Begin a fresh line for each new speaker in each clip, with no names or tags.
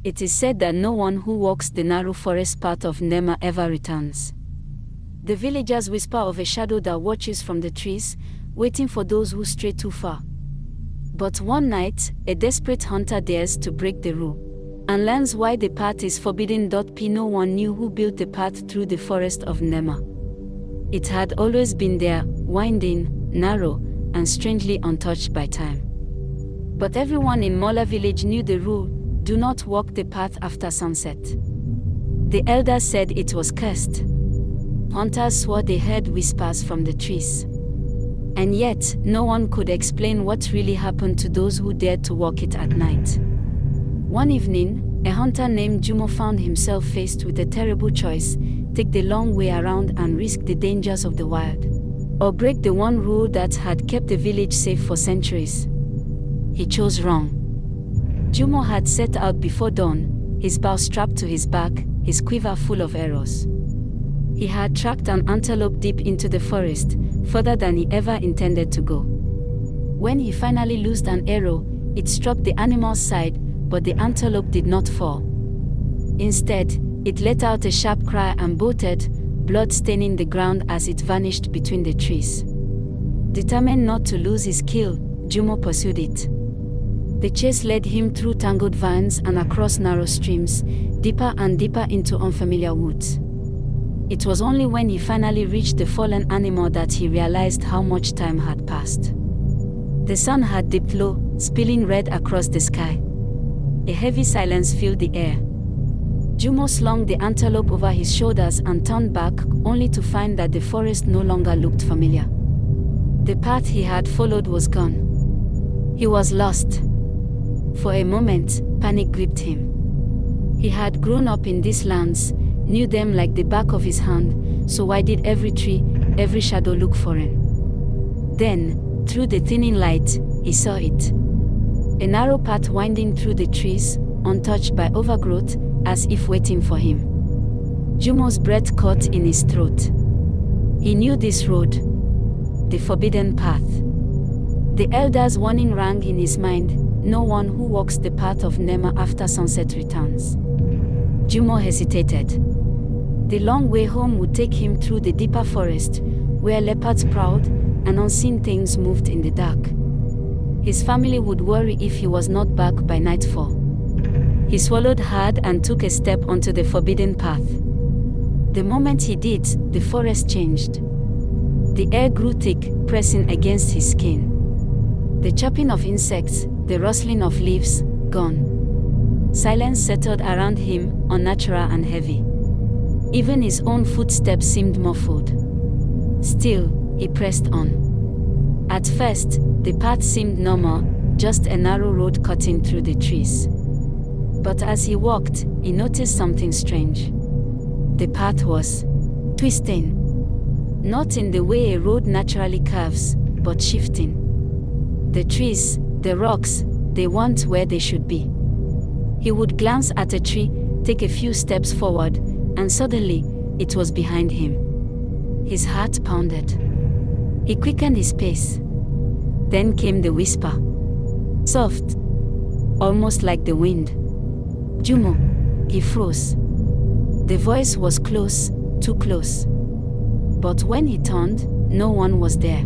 It is said that no one who walks the narrow forest path of Ndemma ever returns. The villagers whisper of a shadow that watches from the trees, waiting for those who stray too far. But one night, a desperate hunter dares to break the rule, and learns why the path is forbidden. No one knew who built the path through the forest of Ndemma. It had always been there, winding, narrow, and strangely untouched by time. But everyone in Mola village knew the rule: do not walk the path after sunset. The elders said it was cursed. Hunters swore they heard whispers from the trees. And yet, no one could explain what really happened to those who dared to walk it at night. One evening, a hunter named Jumo found himself faced with a terrible choice: take the long way around and risk the dangers of the wild, or break the one rule that had kept the village safe for centuries. He chose wrong. Jumo had set out before dawn, his bow strapped to his back, his quiver full of arrows. He had tracked an antelope deep into the forest, further than he ever intended to go. When he finally loosed an arrow, it struck the animal's side, but the antelope did not fall. Instead, it let out a sharp cry and bolted, blood staining the ground as it vanished between the trees. Determined not to lose his kill, Jumo pursued it. The chase led him through tangled vines and across narrow streams, deeper and deeper into unfamiliar woods. It was only when he finally reached the fallen animal that he realized how much time had passed. The sun had dipped low, spilling red across the sky. A heavy silence filled the air. Jumo slung the antelope over his shoulders and turned back, only to find that the forest no longer looked familiar. The path he had followed was gone. He was lost. For a moment, panic gripped him. He had grown up in these lands, knew them like the back of his hand, so why did every tree, every shadow look foreign? Then, through the thinning light, he saw it. A narrow path winding through the trees, untouched by overgrowth, as if waiting for him. Jumo's breath caught in his throat. He knew this road, the forbidden path. The elder's warning rang in his mind: no one who walks the path of Ndemma after sunset returns. Jumo hesitated. The long way home would take him through the deeper forest, where leopards prowled and unseen things moved in the dark. His family would worry if he was not back by nightfall. He swallowed hard and took a step onto the forbidden path. The moment he did, the forest changed. The air grew thick, pressing against his skin. The chirping of insects, the rustling of leaves, gone. Silence settled around him, unnatural and heavy. Even his own footsteps seemed muffled. Still, he pressed on. At first, the path seemed normal, just a narrow road cutting through the trees. But as he walked, he noticed something strange. The path was twisting. Not in the way a road naturally curves, but shifting. The trees, the rocks, they weren't where they should be. He would glance at a tree, take a few steps forward, and suddenly, it was behind him. His heart pounded. He quickened his pace. Then came the whisper. Soft. Almost like the wind. Jumo. He froze. The voice was close, too close. But when he turned, no one was there.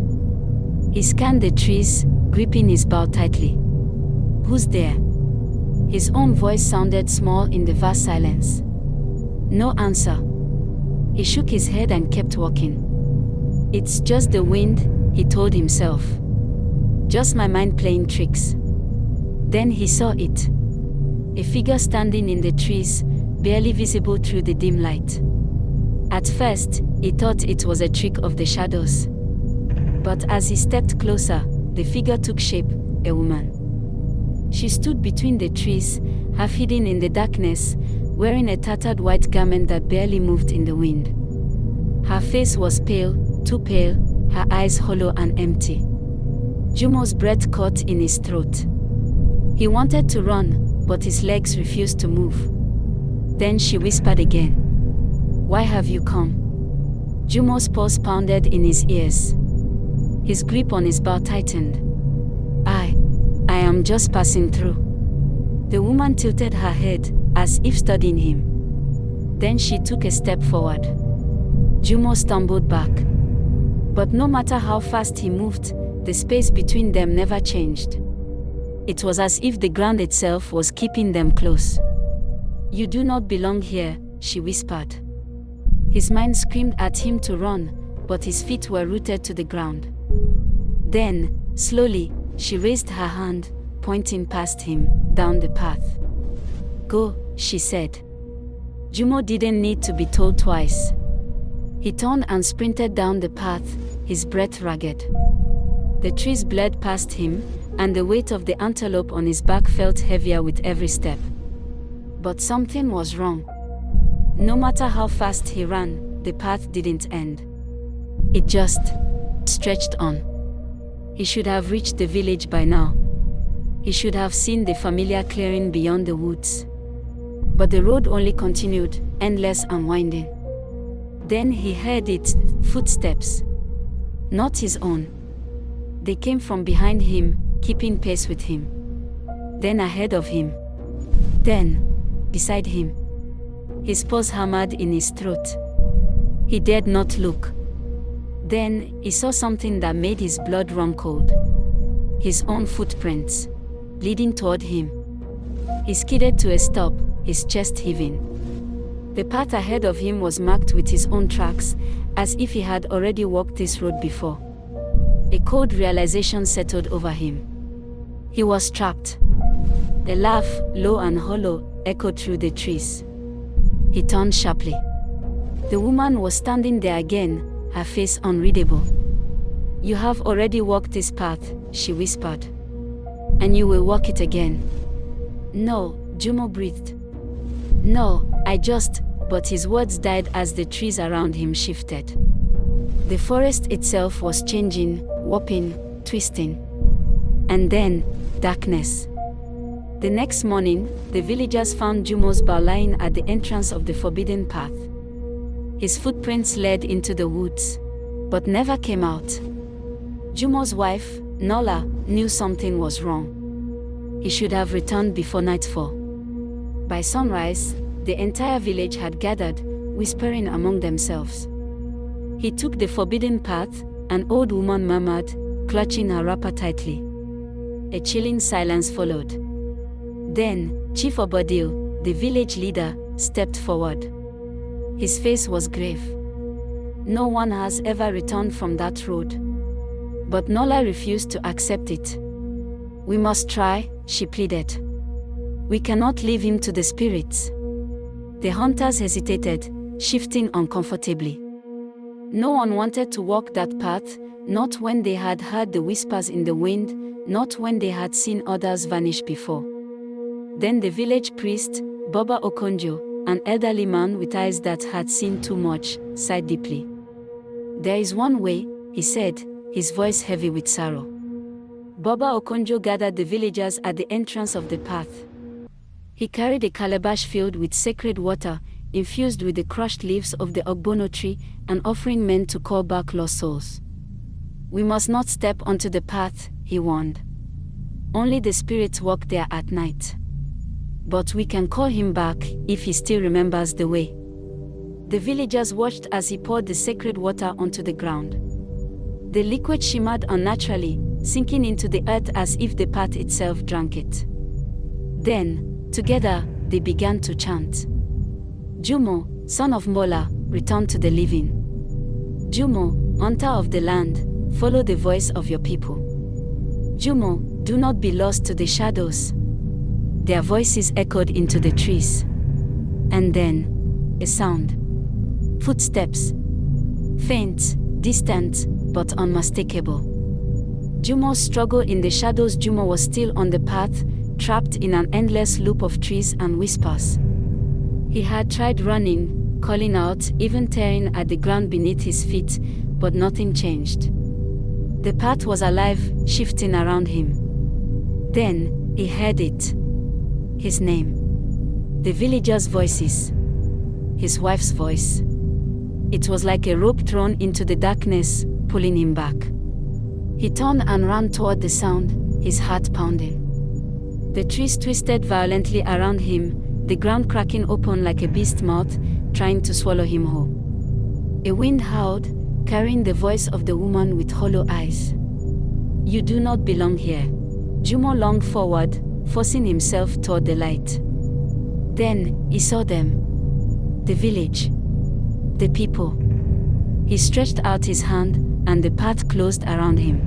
He scanned the trees, gripping his bow tightly. Who's there? His own voice sounded small in the vast silence. No answer. He shook his head and kept walking. It's just the wind, he told himself. Just my mind playing tricks. Then he saw it. A figure standing in the trees, barely visible through the dim light. At first, he thought it was a trick of the shadows. But as he stepped closer, the figure took shape, a woman. She stood between the trees, half hidden in the darkness, wearing a tattered white garment that barely moved in the wind. Her face was pale, too pale, her eyes hollow and empty. Jumo's breath caught in his throat. He wanted to run, but his legs refused to move. Then she whispered again. Why have you come? Jumo's pulse pounded in his ears. His grip on his bow tightened. I am just passing through. The woman tilted her head, as if studying him. Then she took a step forward. Jumo stumbled back. But no matter how fast he moved, the space between them never changed. It was as if the ground itself was keeping them close. "You do not belong here," she whispered. His mind screamed at him to run, but his feet were rooted to the ground. Then, slowly, she raised her hand, pointing past him, down the path. "Go," she said. Jumo didn't need to be told twice. He turned and sprinted down the path, his breath ragged. The trees bled past him, and the weight of the antelope on his back felt heavier with every step. But something was wrong. No matter how fast he ran, the path didn't end. It just stretched on. He should have reached the village by now. He should have seen the familiar clearing beyond the woods. But the road only continued, endless and winding. Then he heard its footsteps. Not his own. They came from behind him, keeping pace with him. Then ahead of him. Then, beside him. His paws hammered in his throat. He dared not look. Then, he saw something that made his blood run cold. His own footprints, leading toward him. He skidded to a stop, his chest heaving. The path ahead of him was marked with his own tracks, as if he had already walked this road before. A cold realization settled over him. He was trapped. A laugh, low and hollow, echoed through the trees. He turned sharply. The woman was standing there again, her face unreadable. "You have already walked this path," she whispered. "And you will walk it again." "No," Jumo breathed. "No, but his words died as the trees around him shifted. The forest itself was changing, warping, twisting. And then, darkness. The next morning, the villagers found Jumo's bow lying at the entrance of the forbidden path. His footprints led into the woods, but never came out. Jumo's wife, Nola, knew something was wrong. He should have returned before nightfall. By sunrise, the entire village had gathered, whispering among themselves. He took the forbidden path, an old woman murmured, clutching her wrapper tightly. A chilling silence followed. Then, Chief Obadil, the village leader, stepped forward. His face was grave. "No one has ever returned from that road." But Nola refused to accept it. "We must try," she pleaded. "We cannot leave him to the spirits." The hunters hesitated, shifting uncomfortably. No one wanted to walk that path, not when they had heard the whispers in the wind, not when they had seen others vanish before. Then the village priest, Baba Okonjo, an elderly man with eyes that had seen too much, sighed deeply. "There is one way," he said, his voice heavy with sorrow. Baba Okonjo gathered the villagers at the entrance of the path. He carried a calabash filled with sacred water, infused with the crushed leaves of the ogbono tree, an offering meant to call back lost souls. "We must not step onto the path," he warned. "Only the spirits walk there at night. But we can call him back, if he still remembers the way." The villagers watched as he poured the sacred water onto the ground. The liquid shimmered unnaturally, sinking into the earth as if the path itself drank it. Then, together, they began to chant. "Jumo, son of Mola, return to the living. Jumo, hunter of the land, follow the voice of your people. Jumo, do not be lost to the shadows." Their voices echoed into the trees. And then, a sound. Footsteps. Faint, distant, but unmistakable. Jumo struggled in the shadows. Jumo was still on the path, trapped in an endless loop of trees and whispers. He had tried running, calling out, even tearing at the ground beneath his feet, but nothing changed. The path was alive, shifting around him. Then, he heard it. His name. The villagers' voices. His wife's voice. It was like a rope thrown into the darkness, pulling him back. He turned and ran toward the sound, his heart pounding. The trees twisted violently around him, the ground cracking open like a beast's mouth, trying to swallow him whole. A wind howled, carrying the voice of the woman with hollow eyes. "You do not belong here." Jumo lunged forward, forcing himself toward the light. Then, he saw them. The village. The people. He stretched out his hand, and the path closed around him.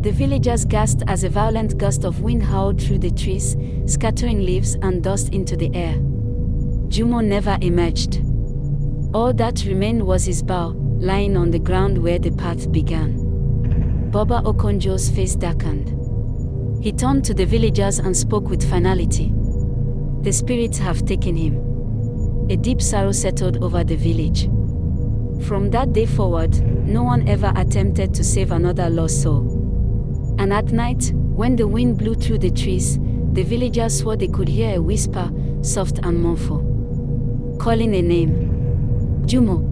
The villagers gasped as a violent gust of wind howled through the trees, scattering leaves and dust into the air. Jumo never emerged. All that remained was his bow, lying on the ground where the path began. Baba Okonjo's face darkened. He turned to the villagers and spoke with finality. "The spirits have taken him." A deep sorrow settled over the village. From that day forward, no one ever attempted to save another lost soul. And at night, when the wind blew through the trees, the villagers swore they could hear a whisper, soft and mournful, calling a name. Jumo.